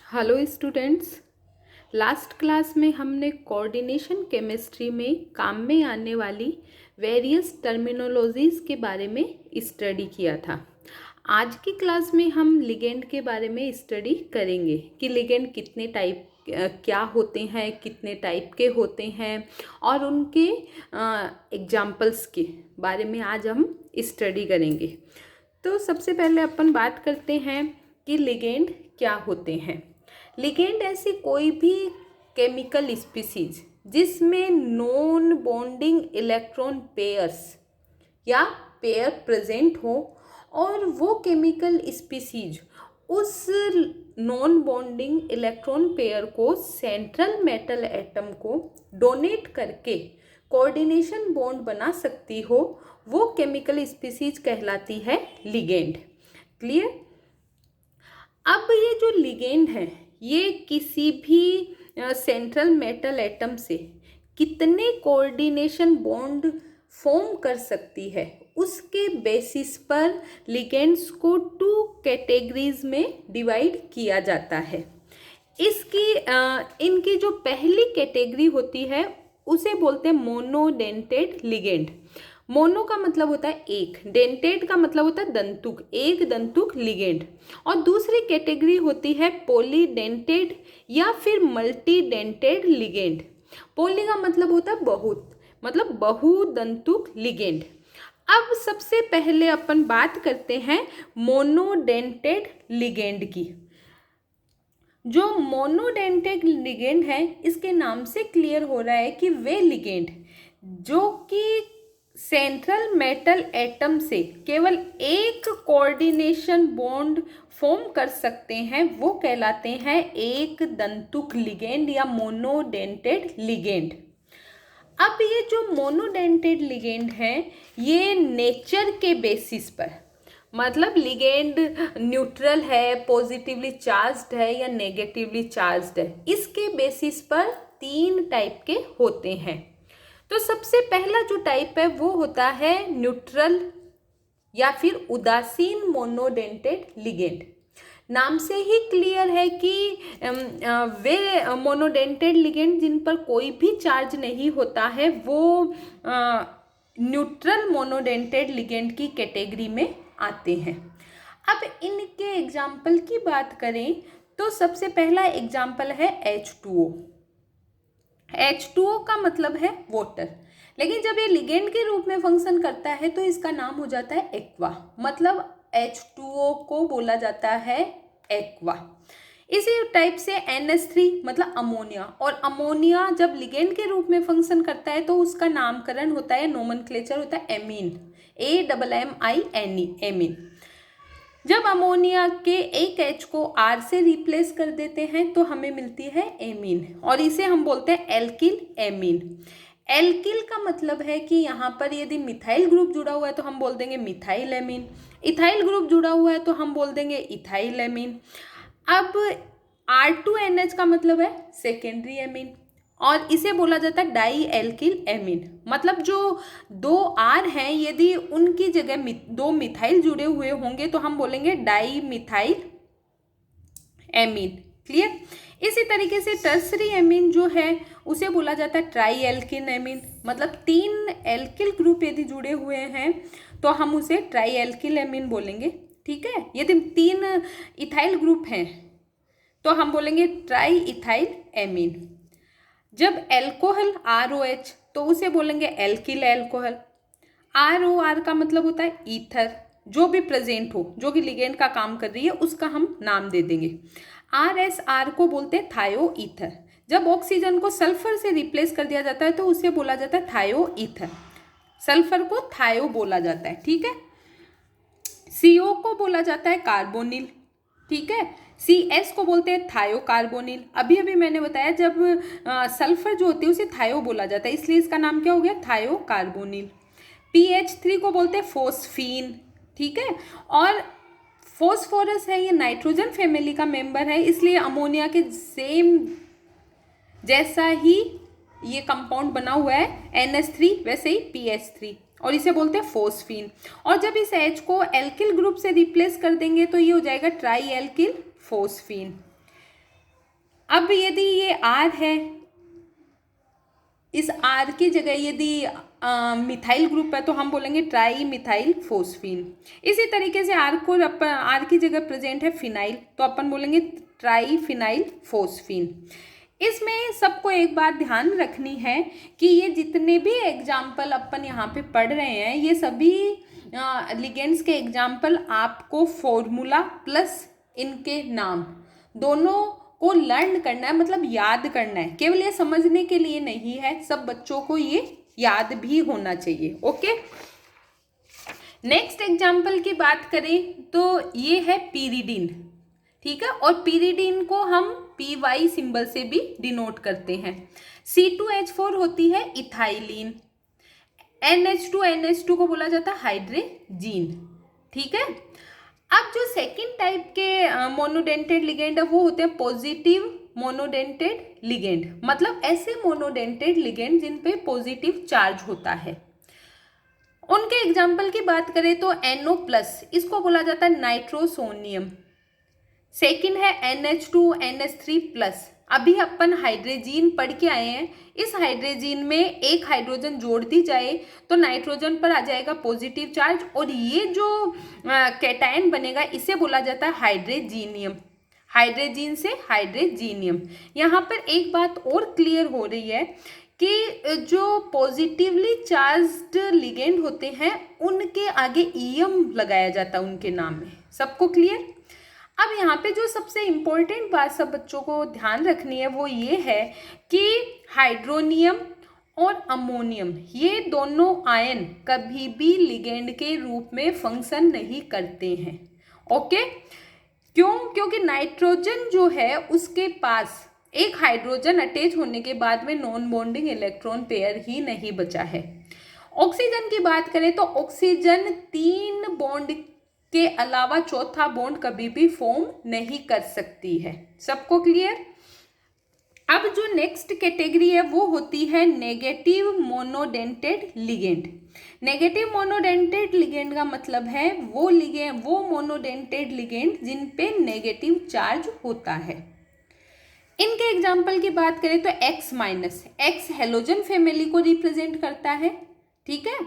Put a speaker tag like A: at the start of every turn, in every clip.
A: Hello students. Last class में हमने coordination chemistry में काम में आने वाली वेरियस टर्मिनोलॉजीज़ के बारे में स्टडी किया था। आज की क्लास में हम लिगेंड के बारे में स्टडी करेंगे कि लिगेंड कितने टाइप क्या होते हैं, कितने टाइप के होते हैं और उनके एग्जाम्पल्स के बारे में आज हम स्टडी करेंगे। तो सबसे पहले अपन बात करते हैं कि लिगेंड क्या होते हैं। लिगेंड ऐसी कोई भी केमिकल स्पीसीज जिसमें नॉन बॉन्डिंग इलेक्ट्रॉन पेयर्स या पेयर प्रेजेंट हो और वो केमिकल स्पीसीज उस नॉन बॉन्डिंग इलेक्ट्रॉन पेयर को सेंट्रल मेटल एटम को डोनेट करके कोऑर्डिनेशन बॉन्ड बना सकती हो, वो केमिकल स्पीसीज कहलाती है लिगेंड। क्लियर। अब ये जो लिगेंड है ये किसी भी सेंट्रल मेटल एटम से कितने कोऑर्डिनेशन बॉन्ड फॉर्म कर सकती है, उसके बेसिस पर लिगेंड्स को 2 कैटेगरीज में डिवाइड किया जाता है। इनकी जो पहली कैटेगरी होती है उसे बोलते हैं मोनोडेंटेड लिगेंड। मोनो का मतलब होता है एक, डेंटेड का मतलब होता है दंतुक, एक दंतुक लिगेंड। और दूसरी कैटेगरी होती है पॉलीडेंटेड या फिर मल्टीडेंटेड लिगेंड। पॉली का मतलब होता है बहुत, मतलब बहुदंतुक लिगेंड। अब सबसे पहले अपन बात करते हैं मोनोडेंटेड लिगेंड की। जो मोनोडेंटेड लिगेंड है इसके नाम से क्लियर हो रहा है कि वे लिगेंड जो कि सेंट्रल मेटल एटम से केवल एक कोऑर्डिनेशन बॉन्ड फॉर्म कर सकते हैं वो कहलाते हैं एक दंतुक लिगेंड या मोनोडेंटेड लिगेंड। अब ये जो मोनोडेंटेड लिगेंड है ये नेचर के बेसिस पर, मतलब लिगेंड न्यूट्रल है, पॉजिटिवली चार्ज्ड है या नेगेटिवली चार्ज्ड है, इसके बेसिस पर 3 टाइप के होते हैं। तो सबसे पहला जो टाइप है वो होता है न्यूट्रल या फिर उदासीन मोनोडेंटेड लिगेंड। नाम से ही क्लियर है कि वे मोनोडेंटेड लिगेंड जिन पर कोई भी चार्ज नहीं होता है वो न्यूट्रल मोनोडेंटेड लिगेंड की कैटेगरी में आते हैं। अब इनके एग्जाम्पल की बात करें तो सबसे पहला एग्जाम्पल है H2O। H2O का मतलब है वाटर, लेकिन जब ये लिगेंड के रूप में फंक्शन करता है तो इसका नाम हो जाता है एक्वा, मतलब H2O को बोला जाता है एक्वा। इसी टाइप से NH3 मतलब अमोनिया, और अमोनिया जब लिगेंड के रूप में फंक्शन करता है तो उसका नामकरण होता है, नोमेनक्लेचर होता है एमीन, AMMINE, एमीन। जब अमोनिया के एक H को R से रिप्लेस कर देते हैं तो हमें मिलती है एमीन, और इसे हम बोलते हैं एल्किल एमीन। एल्किल का मतलब है कि यहाँ पर यदि मिथाइल ग्रुप जुड़ा हुआ है तो हम बोल देंगे मिथाइल एमीन, इथाइल ग्रुप जुड़ा हुआ है तो हम बोल देंगे इथाइल एमीन। अब R2NH का मतलब है सेकेंडरी एमीन, और इसे बोला जाता है डाई एल्किल एमीन। मतलब जो 2 R हैं यदि उनकी जगह 2 मिथाइल जुड़े हुए होंगे तो हम बोलेंगे डाई मिथाइल एमीन। क्लियर। इसी तरीके से टर्सरी एमीन जो है उसे बोला जाता है ट्राई एल्किन एमीन, मतलब 3 एल्किल ग्रुप यदि जुड़े हुए हैं तो हम उसे ट्राई एल्किल एमीन बोलेंगे। ठीक है। यदि 3 इथाइल ग्रुप हैं तो हम बोलेंगे ट्राई इथाइल एमीन। जब एल्कोहल ROH तो उसे बोलेंगे एल्किल एल्कोहल। ROR का मतलब होता है ईथर, जो भी प्रेजेंट हो, जो कि लिगेंड का काम कर रही है उसका हम नाम दे देंगे। RSR को बोलते हैं थायो ईथर। जब ऑक्सीजन को सल्फर से रिप्लेस कर दिया जाता है तो उसे बोला जाता है थायो ईथर, सल्फर को थायो बोला जाता है। ठीक है। CO को बोला जाता है कार्बोनिल। ठीक है। CS को बोलते हैं थायोकार्बोनिल। अभी अभी मैंने बताया जब सल्फर जो होती है उसे थायो बोला जाता है, इसलिए इसका नाम क्या हो गया, थायोकार्बोनिल। PH3 को बोलते हैं फोस्फीन। ठीक है। और फोस्फोरस है ये नाइट्रोजन फैमिली का मेंबर है, इसलिए अमोनिया के सेम जैसा ही ये कंपाउंड बना हुआ है NH3 वैसे ही PH3, और इसे बोलते हैं फोस्फीन। और जब इस H को एल्किल ग्रुप से रिप्लेस कर देंगे तो ये हो जाएगा ट्राई एल्किल फोस्फीन। अब यदि ये R है, इस R की जगह यदि मिथाइल ग्रुप है तो हम बोलेंगे ट्राई मिथाइल फोस्फीन। इसी तरीके से R की जगह प्रेजेंट है फिनाइल तो अपन बोलेंगे ट्राई फिनाइल फोस्फीन। इसमें सबको एक बात ध्यान रखनी है कि ये जितने भी एग्जाम्पल अपन यहाँ पे पढ़ रहे हैं ये सभी लिगेंड्स के एग्जाम्पल आपको फॉर्मूला प्लस इनके नाम दोनों को लर्न करना है, मतलब याद करना है। केवल ये समझने के लिए नहीं है, सब बच्चों को ये याद भी होना चाहिए। ओके, नेक्स्ट एग्जाम्पल की बात करें तो ये है पीरिडीन। ठीक है, और पीरिडीन को हम PY सिंबल से भी डिनोट करते हैं। C2H4 होती है इथाइलिन। NH2 को बोला जाता है हाइड्रोजीन। ठीक है, अब जो सेकंड टाइप के मोनोडेंटेड लिगेंड है वो होते हैं पॉजिटिव मोनोडेंटेड लिगेंड, मतलब ऐसे मोनोडेंटेड लिगेंड जिन पे पॉजिटिव चार्ज होता है। उनके एग्जाम्पल की बात करें तो NO+, इसको बोला जाता है नाइट्रोसोनियम। सेकंड है NH2NH3+। अभी अपन हाइड्रोजीन पढ़ के आए हैं, इस हाइड्रोजीन में एक हाइड्रोजन जोड़ दी जाए तो नाइट्रोजन पर आ जाएगा पॉजिटिव चार्ज और ये जो कैटायन बनेगा इसे बोला जाता है हाइड्रोजीनियम। हाइड्रोजीन से हाइड्रोजीनियम। यहाँ पर एक बात और क्लियर हो रही है कि जो पॉजिटिवली चार्ज्ड लिगेंड होते हैं उनके आगे EM लगाया जाता है उनके नाम में। सबको क्लियर? अब यहाँ पे जो सबसे इम्पोर्टेंट बात सब बच्चों को ध्यान रखनी है वो ये है कि हाइड्रोनियम और अमोनियम ये दोनों आयन कभी भी लिगेंड के रूप में फंक्शन नहीं करते हैं। ओके, क्यों? क्योंकि नाइट्रोजन जो है उसके पास एक हाइड्रोजन अटैच होने के बाद में नॉन बॉन्डिंग इलेक्ट्रॉन पेयर ही नहीं बचा है। ऑक्सीजन की बात करें तो ऑक्सीजन 3 बॉन्ड के अलावा चौथा बॉन्ड कभी भी फॉर्म नहीं कर सकती है। सबको क्लियर? अब जो नेक्स्ट कैटेगरी है वो होती है negative monodentate ligand. Negative monodentate ligand का मतलब है वो मोनोडेंटेड लिगेंड जिन पे नेगेटिव चार्ज होता है। इनके एग्जाम्पल की बात करें तो X- हेलोजन फैमिली को रिप्रेजेंट करता है। ठीक है,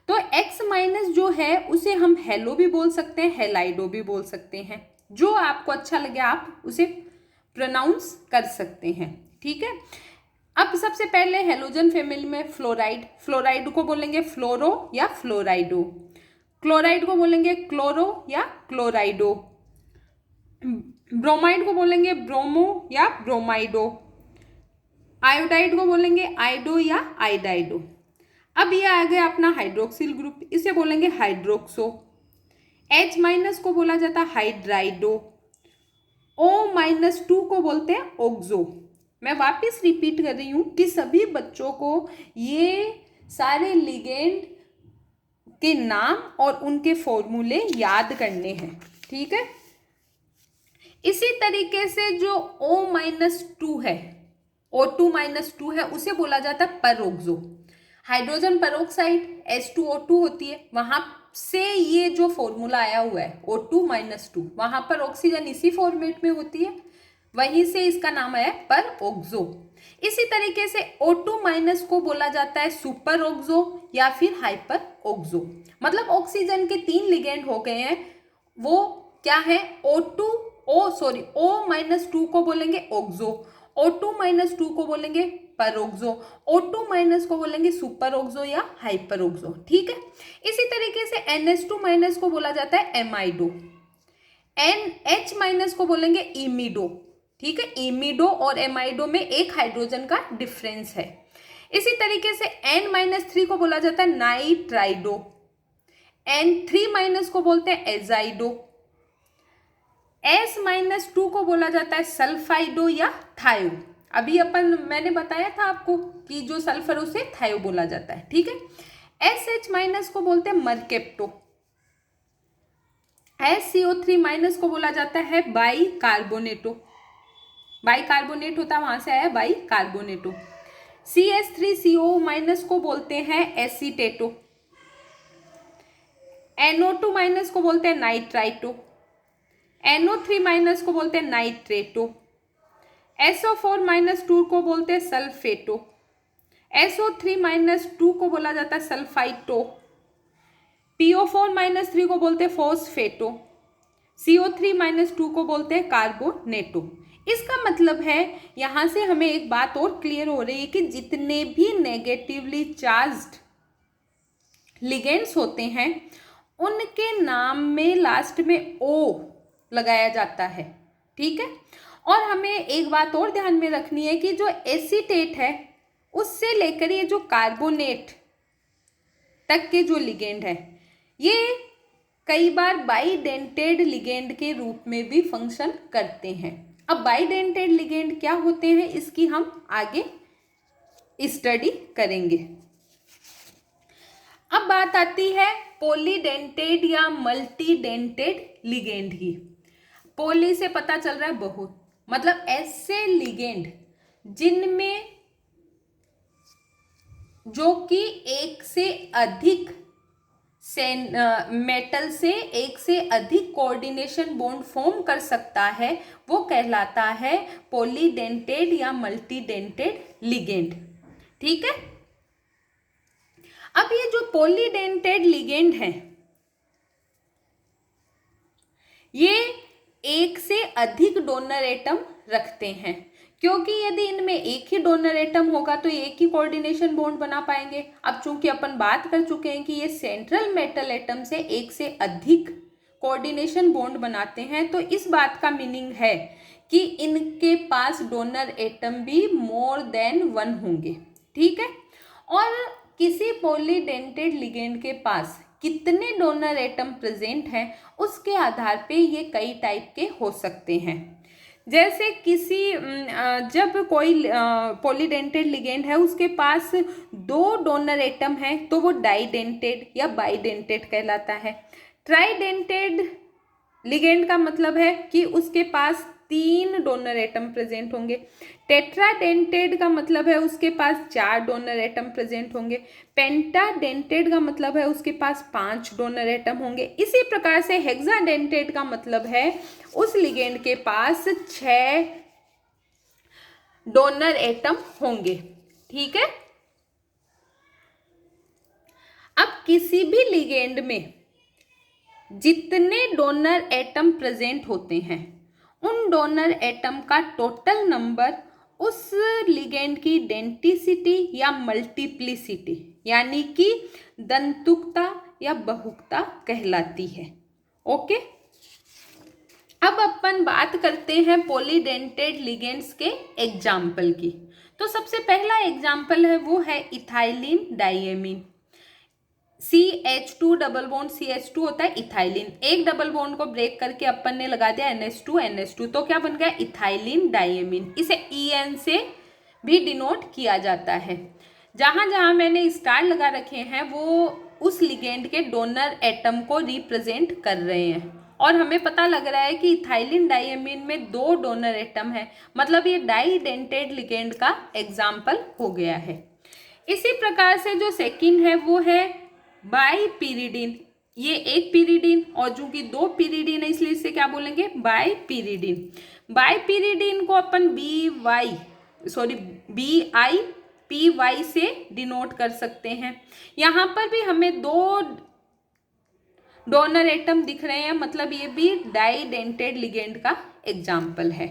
A: तो X- जो है उसे हम हेलो भी बोल सकते हैं, हेलाइडो भी बोल सकते हैं, जो आपको अच्छा लगे आप उसे प्रोनाउंस कर सकते हैं। ठीक है, अब सबसे पहले हेलोजन फैमिली में फ्लोराइड को बोलेंगे फ्लोरो या फ्लोराइडो, क्लोराइड को बोलेंगे क्लोरो या क्लोराइडो, ब्रोमाइड को बोलेंगे ब्रोमो या ब्रोमाइडो, आयोडाइड को बोलेंगे आइडो या आइडाइडो। अब ये आ गया अपना हाइड्रोक्सिल ग्रुप, इसे बोलेंगे हाइड्रोक्सो। H- को बोला जाता है हाइड्राइडो। O-2 को बोलते हैं ऑक्सो। मैं वापस रिपीट कर रही हूँ कि सभी बच्चों को ये सारे लिगेंड के नाम और उनके फॉर्मूले याद करने हैं। ठीक है, इसी तरीके से जो O-2 है, O2-2 है, उसे बोला जाता है परोक्सो। हाइड्रोजन पेरोक्साइड H2O2 होती है, वहां से ये जो फॉर्मूला आया हुआ है O2-2, वहां पर ऑक्सीजन इसी फॉर्मेट में होती है, वहीं से इसका नाम आया परोक्सो। इसी तरीके से O2- को बोला जाता है सुपर ऑक्सो या फिर हाइपर ऑक्सो। मतलब ऑक्सीजन के 3 लिगेंड हो गए हैं, वो क्या है? O-2 को बोलेंगे ऑक्सो, O2- को बोलेंगे परोक्सो, O2- को बोलेंगे सुपर ऑक्सो या हाइपर ऑक्सो। ठीक है, इसी तरीके से NH2- को बोला जाता है एमाइडो, NH- को बोलेंगे इमिडो। ठीक है, इमिडो और एमाइडो में एक हाइड्रोजन का डिफरेंस है। इसी तरीके से N-3 को बोला जाता है नाइट्राइडो, N3- को बोलते हैं एजाइडो, S-2 को बोला जाता है सल्फाइडो या थायो। अभी मैंने बताया था आपको कि जो सल्फर उसे थायो बोला जाता है। ठीक है, SH- को बोलते हैं मरकेप्टो, SCO3- को बोला जाता है बाइकार्बोनेटो, बाइकार्बोनेट होता है वहां से आया बाइकार्बोनेटो। CH3CO- को बोलते हैं एसीटेटो, NO2- को बोलते हैं नाइट्राइटो, NO3- को बोलते हैं नाइट्रेटो, SO4-2 को बोलते हैं सल्फेटो, SO3-2 को बोला जाता है सल्फाइटो, PO4-3 को बोलते हैं फॉस्फेटो, CO3-2 को बोलते हैं कार्बोनेटो। इसका मतलब है यहाँ से हमें एक बात और क्लियर हो रही है कि जितने भी नेगेटिवली चार्ज्ड लिगेंड्स होते हैं उनके नाम में लास्ट में O लगाया जाता है, ठीक है। और हमें एक बात और ध्यान में रखनी है कि जो एसीटेट है उससे लेकर ये जो कार्बोनेट तक के जो लिगेंड है ये कई बार बाइडेंटेड लिगेंड के रूप में भी फंक्शन करते हैं। अब बाइडेंटेड लिगेंड क्या होते हैं इसकी हम आगे स्टडी करेंगे। अब बात आती है पॉलीडेंटेड या मल्टीडेंटेड लिगेंड की। पॉली से पता चल रहा है बहुत, मतलब ऐसे लिगेंड जिनमें जो कि एक से अधिक मेटल से एक से अधिक कोऑर्डिनेशन बॉन्ड फॉर्म कर सकता है वो कहलाता है पॉलीडेंटेड या मल्टीडेंटेड लिगेंड, ठीक है। अब ये जो पॉलीडेंटेड लिगेंड है ये एक से अधिक डोनर एटम रखते हैं, क्योंकि यदि इनमें एक ही डोनर एटम होगा तो एक ही कोऑर्डिनेशन बॉन्ड बना पाएंगे। अब चूंकि अपन बात कर चुके हैं कि ये सेंट्रल मेटल एटम से एक से अधिक कोऑर्डिनेशन बॉन्ड बनाते हैं, तो इस बात का मीनिंग है कि इनके पास डोनर एटम भी मोर देन 1 होंगे, ठीक है। और किसी पॉलीडेंटेड लिगेंड के पास कितने डोनर एटम प्रेजेंट हैं उसके आधार पे ये कई टाइप के हो सकते हैं। जैसे किसी जब कोई पॉलीडेंटेड लिगेंड है उसके पास 2 डोनर एटम है तो वो डाइडेंटेड या बाइडेंटेड कहलाता है। ट्राइडेंटेड लिगेंड का मतलब है कि उसके पास 3 डोनर एटम प्रेजेंट होंगे। टेट्राडेंटेड का मतलब है उसके पास 4 डोनर एटम प्रेजेंट होंगे। पेंटाडेंटेड का मतलब है उसके पास 5 डोनर एटम होंगे। इसी प्रकार से हेक्साडेंटेड का मतलब है उस लिगेंड के पास 6 डोनर एटम होंगे, ठीक है। अब किसी भी लिगेंड में जितने डोनर एटम प्रेजेंट होते हैं उन डोनर एटम का टोटल नंबर उस लिगेंड की डेंटिसिटी या मल्टीप्लिसिटी यानी कि दंतुकता या बहुकता कहलाती है, ओके। अब अपन बात करते हैं पॉलीडेंटेड लिगेंड्स के एग्जाम्पल की। तो सबसे पहला एग्जाम्पल है वो है ethylene diamine. CH2 double bond CH2 होता है इथाइलिन, एक डबल बॉन्ड को ब्रेक करके अपन ने लगा दिया NH2 तो क्या बन गया इथाइलिन डाइएमीन। इसे EN से भी डिनोट किया जाता है। जहां जहां मैंने स्टार लगा रखे हैं वो उस लिगेंड के डोनर एटम को रिप्रेजेंट कर रहे हैं और हमें पता लग रहा है कि इथाइलिन डाइएमीन में 2 डोनर एटम है, मतलब ये डाइडेंटेड लिगेंड का एग्जाम्पल हो गया है। इसी प्रकार से जो सेकंड है वो है बाईपीरिडीन। ये एक पीरिडीन और चूंकि 2 पीरिडीन है इसलिए इसे क्या बोलेंगे बाईपीरिडीन। बाईपीरिडीन को अपन BIPY से डिनोट कर सकते हैं। यहाँ पर भी हमें 2 डोनर एटम दिख रहे हैं, मतलब ये भी डाइडेंटेड लिगेंड का एग्जाम्पल है।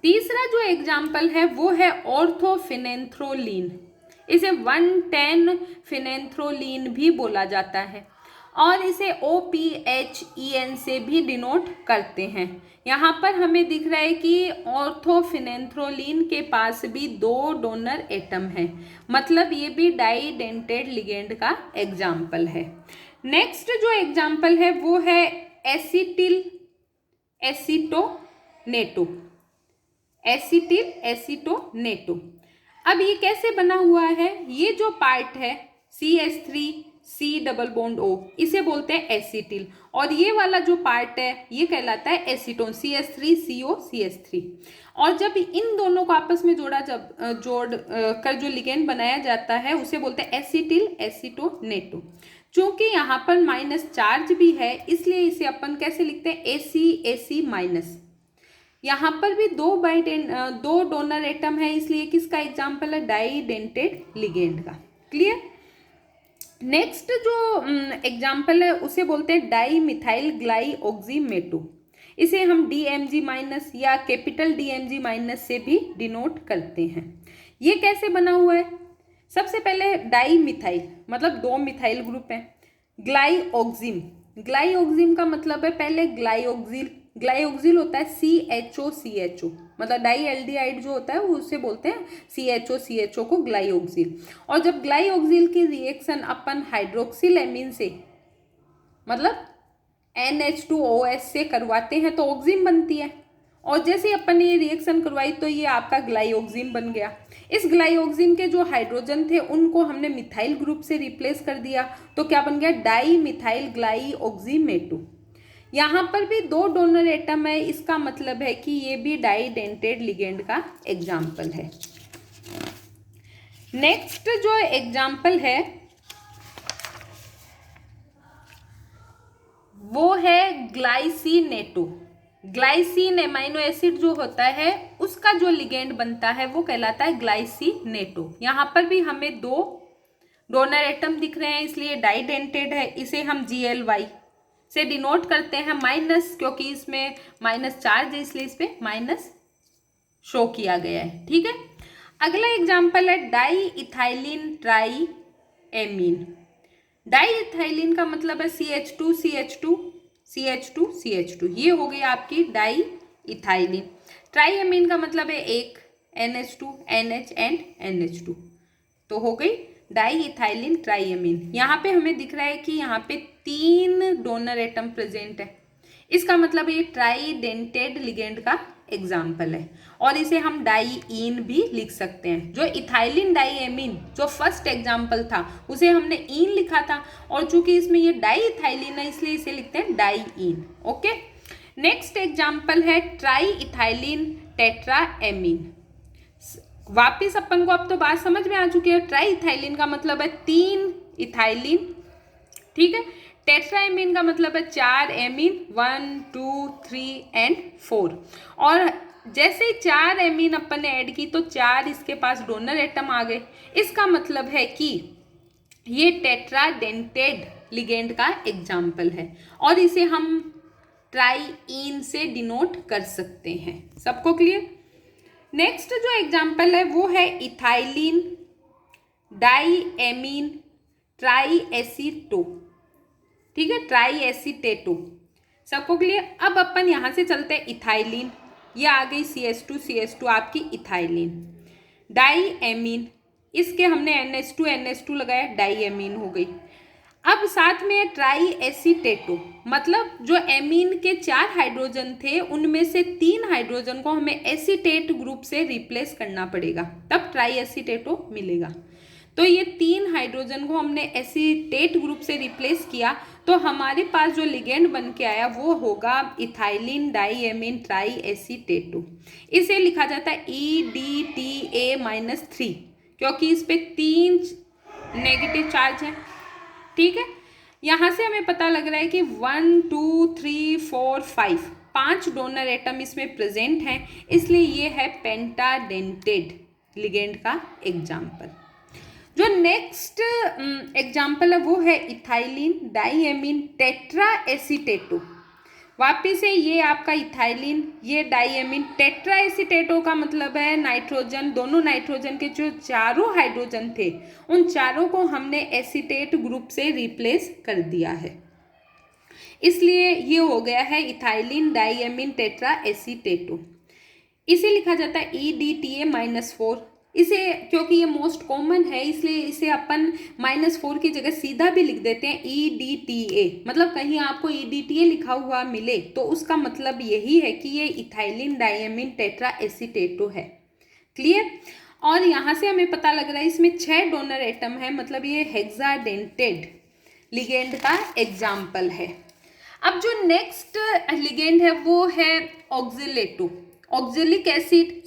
A: तीसरा जो एग्जाम्पल है वो है ऑर्थोफिनेंथ्रोलीन। इसे 110 फिनेंथ्रोलीन भी बोला जाता है और इसे OPHEN से भी डिनोट करते हैं। यहाँ पर हमें दिख रहा है कि ऑर्थोफिनेंथ्रोलीन के पास भी 2 डोनर एटम है, मतलब ये भी डाइडेंटेड लिगेंड का एग्जाम्पल है। नेक्स्ट जो एग्जाम्पल है वो है एसिटिल एसीटोनेटो। अब ये कैसे बना हुआ है, ये जो पार्ट है CH3C डबल बॉन्ड O इसे बोलते हैं एसिटिल और ये वाला जो पार्ट है ये कहलाता है एसीटोन CH3CO और जब इन दोनों को आपस में जोड़ कर जो लिगेंड बनाया जाता है उसे बोलते हैं एसिटिल एसीटोनेटो। चूंकि यहाँ पर माइनस चार्ज भी है इसलिए इसे अपन कैसे लिखते हैं AC माइनस। यहाँ पर भी दो डोनर एटम है, इसलिए किसका एग्जाम्पल है, डाइडेंटेड लिगेंड का। क्लियर। नेक्स्ट जो एग्जाम्पल है उसे बोलते हैं डाई मिथाइल ग्लाइओक्सीमेटो। इसे हम DMG- या कैपिटल DMG- से भी डिनोट करते हैं। ये कैसे बना हुआ है, सबसे पहले डाई मिथाइल मतलब दो मिथाइल ग्रुप है, ग्लाइओक्सिम का मतलब है पहले ग्लाइओक्सिल होता है CHO मतलब डाई एल्डिहाइड जो होता है वो उससे बोलते हैं CHO को ग्लाइओक्सिल। और जब ग्लाइओक्सिल की रिएक्शन अपन हाइड्रोक्सिल एमीन से मतलब NH2OH से करवाते हैं तो ऑक्सिम बनती है, और जैसे ही अपन ने ये रिएक्शन करवाई तो ये आपका ग्लाइओक्सिम बन गया। इस ग्लाइओक्सिम के जो हाइड्रोजन थे उनको हमने मिथाइल ग्रुप से रिप्लेस कर दिया, तो क्या बन गया, डाई मिथाइल ग्लाइओक्सीमेटो। यहाँ पर भी दो डोनर एटम है, इसका मतलब है कि ये भी डाइडेंटेड लिगेंड का एग्जाम्पल है। नेक्स्ट जो एग्जाम्पल है वो है ग्लाइसिनेटो। ग्लाइसिन एमाइनो एसिड जो होता है उसका जो लिगेंड बनता है वो कहलाता है ग्लाइसिनेटो। यहाँ पर भी हमें दो डोनर एटम दिख रहे हैं, इसलिए डाइडेंटेड है। इसे हम GLY से डिनोट करते हैं, माइनस क्योंकि इसमें माइनस चार्ज है इसलिए इस पर माइनस शो किया गया है। ठीक है। अगला एग्जाम्पल है diethylenetriamine. Diethylene का मतलब है CH2 ये हो गई आपकी डाई इथाइलिन। ट्राई एमीन का मतलब है एक NH2 NH एंड NH2, तो हो गई डाई इथाइलिन ट्राई एमीन। यहाँ पे हमें दिख रहा है कि यहाँ पे 3 डोनर एटम प्रेजेंट है, इसका मतलब ये ट्राइडेंटेड लिगेंड का एग्जाम्पल है, और इसे हम डाईइन भी लिख सकते हैं। जो इथाइलिन डाईएमीन जो फर्स्ट एग्जाम्पल था उसे हमने इन लिखा था, और चूंकि इसमें ये डाई इथाइलिन है इसलिए इसे लिखते हैं डाईइन। ओके। नेक्स्ट एग्जाम्पल है ट्राई इथाइलिन टेट्राएमीन। वापिस अपन को अब तो बात समझ में आ चुकी है, ट्राई इथाइलिन का मतलब है 3 इथाइलिन, ठीक है। टेट्राएमीन का मतलब है 4 एमीन, 1 2 3 एंड 4। और जैसे ही 4 एमीन अपन ने ऐड की तो 4 इसके पास डोनर एटम आ गए, इसका मतलब है कि ये टेट्राडेंटेड लिगेंड का एग्जाम्पल है, और इसे हम ट्राईइन से डिनोट कर सकते हैं। सबको क्लियर। नेक्स्ट जो एग्जाम्पल है वो है इथाइलिन डाईएमीन ट्राईएसीटो, ठीक है, ट्राईएसीटेटो। सबको क्लियर। अब अपन यहाँ से चलते हैं इथाइलिन, ये आ गई CH2 आपकी इथाइलिन। डाईएमीन, इसके हमने NH2 लगाया, डाईएमीन हो गई। अब साथ में ट्राईएसीटेटो, मतलब जो एमीन के 4 हाइड्रोजन थे उनमें से 3 हाइड्रोजन को हमें एसीटेट ग्रुप से रिप्लेस करना पड़ेगा, तब ट्राईएसीटेटो मिलेगा। तो ये 3 हाइड्रोजन को हमने एसीटेट ग्रुप से रिप्लेस किया, तो हमारे पास जो लिगेंड बन के आया वो होगा इथाइलिन डाईएमीन ट्राईएसीटेटो। इसे लिखा जाता है EDTA-3, क्योंकि इस पे 3 नेगेटिव चार्ज है। ठीक है। यहाँ से हमें पता लग रहा है कि 1 2 3 4 5 डोनर एटम इसमें प्रेजेंट हैं, इसलिए ये है पेंटाडेंटेड लिगेंड का एग्जाम्पल। जो नेक्स्ट एग्जाम्पल है वो है इथाइलिन डाईएमीन टेट्राएसीटेटो। वापिस से ये आपका इथाइलिन, ये डाईएमीन। टेट्राएसीटेटो का मतलब है नाइट्रोजन, दोनों नाइट्रोजन के जो 4 हाइड्रोजन थे उन 4 को हमने एसीटेट ग्रुप से रिप्लेस कर दिया है, इसलिए ये हो गया है इथाइलिन डाईएमीन टेट्राएसीटेटो। इसे लिखा जाता है EDTA-4। इसे क्योंकि ये मोस्ट कॉमन है इसलिए इसे अपन -4 की जगह सीधा भी लिख देते हैं EDTA। मतलब कहीं आपको EDTA लिखा हुआ मिले तो उसका मतलब यही है कि ये इथाइलिन डाईएमीन टेट्राएसीटेटो है। क्लियर। और यहाँ से हमें पता लग रहा है इसमें 6 डोनर एटम है, मतलब ये हेक्साडेंटेड लिगेंड का एग्जाम्पल है। अब जो नेक्स्ट लिगेंड है वो है ऑक्जिलेटो। ऑक्जेलिक एसिड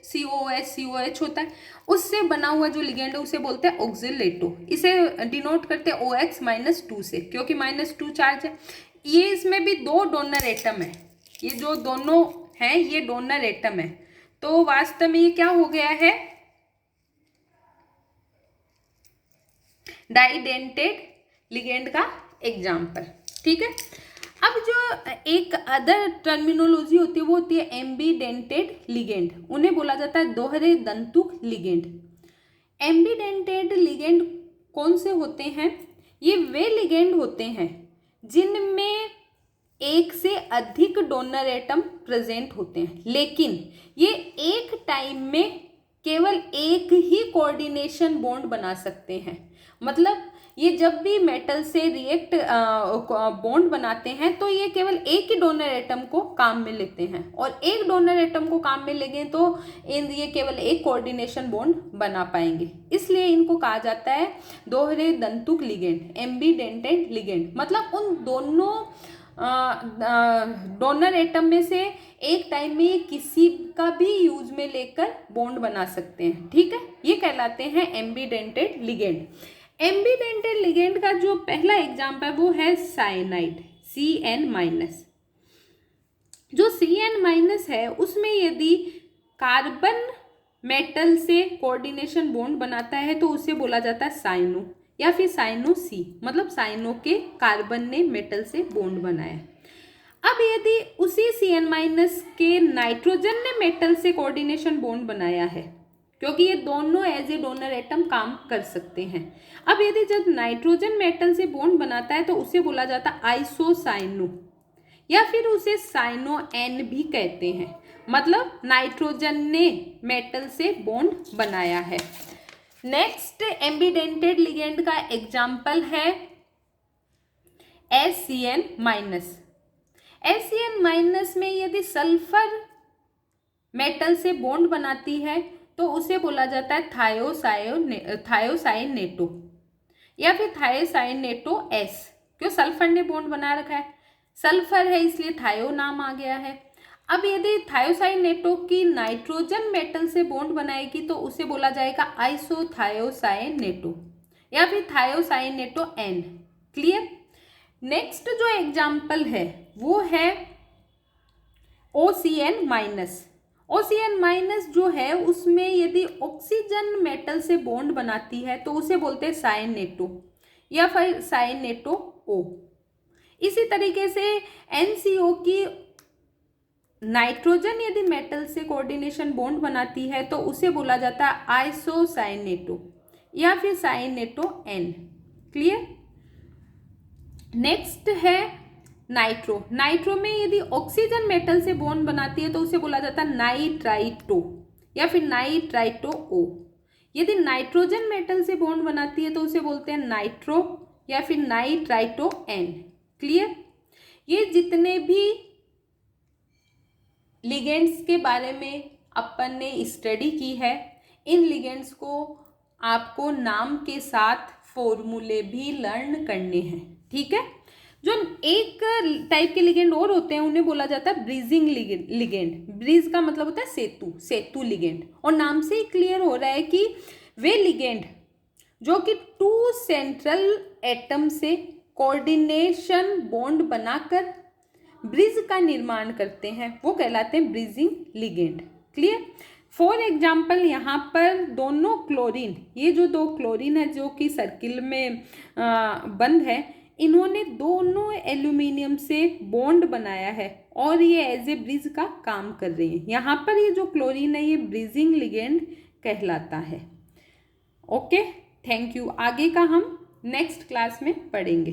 A: COH होता है, उससे बना हुआ जो लिगेंड है उसे बोलते हैं ऑक्जिलेटो। इसे डिनोट करते हैं OX-2 से, क्योंकि -2 चार्ज है। ये इसमें भी 2 डोनर एटम है, ये जो दोनों हैं ये डोनर एटम है, तो वास्तव में ये क्या हो गया है, डाइडेंटेड लिगेंड का एग्जाम्पल। ठीक है, अब जो एक अदर टर्मिनोलॉजी होती है वो होती है एम्बीडेंटेड लिगेंड, उन्हें बोला जाता है दोहरे दंतुक लिगेंड। एम्बीडेंटेड लिगेंड कौन से होते हैं, ये वे लिगेंड होते हैं जिनमें एक से अधिक डोनर एटम प्रेजेंट होते हैं, लेकिन ये एक टाइम में केवल एक ही कोऑर्डिनेशन बॉन्ड बना सकते हैं। मतलब ये जब भी मेटल से रिएक्ट बॉन्ड बनाते हैं तो ये केवल एक ही डोनर एटम को काम में लेते हैं, और एक डोनर एटम को काम में लेंगे तो ये केवल एक कोऑर्डिनेशन बॉन्ड बना पाएंगे, इसलिए इनको कहा जाता है दोहरे दंतुक लिगेंड, एम्बीडेंटेड लिगेंड। मतलब उन दोनों डोनर एटम में से एक टाइम में किसी का भी यूज में लेकर बॉन्ड बना सकते हैं। ठीक है, ये कहलाते हैं एम्बीडेंटेड लिगेंड। एम्बीडेंटेड लिगेंड का जो पहला एग्जाम्पल है वो है साइनाइड, Cn-। जो Cn- है उसमें यदि कार्बन मेटल से कोऑर्डिनेशन बॉन्ड बनाता है तो उसे बोला जाता है साइनो या फिर साइनो सी, मतलब साइनो के कार्बन ने मेटल से बॉन्ड बनाया। अब यदि उसी Cn- के नाइट्रोजन ने मेटल से कोऑर्डिनेशन बॉन्ड बनाया है, क्योंकि ये दोनों एज ए डोनर एटम काम कर सकते हैं। अब यदि जब नाइट्रोजन मेटल से बॉन्ड बनाता है तो उसे बोला जाता है आइसोसाइनो या फिर उसे साइनो एन भी कहते हैं, मतलब नाइट्रोजन ने मेटल से बॉन्ड बनाया है। नेक्स्ट एम्बीडेंटेड लिगेंड का एग्जाम्पल है SCn-। SCn- में यदि सल्फर मेटल से बॉन्ड बनाती है तो उसे बोला जाता है थायोसाइनेटो या फिर थायोसाइनेटो एस, क्यों सल्फर ने बॉन्ड बना रखा है, सल्फर है इसलिए थायो नाम आ गया है। अब यदि थायोसाइनेटो की नाइट्रोजन मेटल से बॉन्ड बनाएगी तो उसे बोला जाएगा आइसोथायोसाइनेटो या फिर थायोसाइनेटो एन। क्लियर। नेक्स्ट जो एग्जाम्पल है वो है OCn-। OCn- जो है उसमें यदि ऑक्सीजन मेटल से बॉन्ड बनाती है तो उसे बोलते हैं साइनेटो या फिर साइनेटो O। इसी तरीके से NCO की नाइट्रोजन यदि मेटल से कोऑर्डिनेशन बॉन्ड बनाती है तो उसे बोला जाता है आइसोसाइनेटो या फिर साइनेटो N। क्लियर। नेक्स्ट है नाइट्रो। नाइट्रो में यदि ऑक्सीजन मेटल से बॉन्ड बनाती है तो उसे बोला जाता है नाइट्राइटो या फिर नाइट्राइटो O। यदि नाइट्रोजन मेटल से बॉन्ड बनाती है तो उसे बोलते हैं नाइट्रो या फिर नाइट्राइटो N। क्लियर। ये जितने भी लिगेंड्स के बारे में अपन ने स्टडी की है, इन लिगेंड्स को आपको नाम के साथ फॉर्मूले भी लर्न करने हैं। ठीक है। जो एक टाइप के लिगेंड और होते हैं उन्हें बोला जाता है ब्रीजिंग लिगेंड। ब्रीज का मतलब होता है सेतु, सेतु लिगेंड। और नाम से ही क्लियर हो रहा है कि वे लिगेंड जो कि 2 सेंट्रल एटम से कोऑर्डिनेशन बॉन्ड बनाकर ब्रिज का निर्माण करते हैं वो कहलाते हैं bridging ligand. Clear. For example यहाँ पर दोनों क्लोरीन, ये जो 2 क्लोरीन है जो कि सर्किल में बंद है, इन्होंने दोनों एल्यूमिनियम से बॉन्ड बनाया है और ये एज ए ब्रिज का काम कर रही है। यहाँ पर ये जो क्लोरीन है ये ब्रिजिंग लिगेंड कहलाता है। Okay, thank you. आगे का हम नेक्स्ट क्लास में पढ़ेंगे।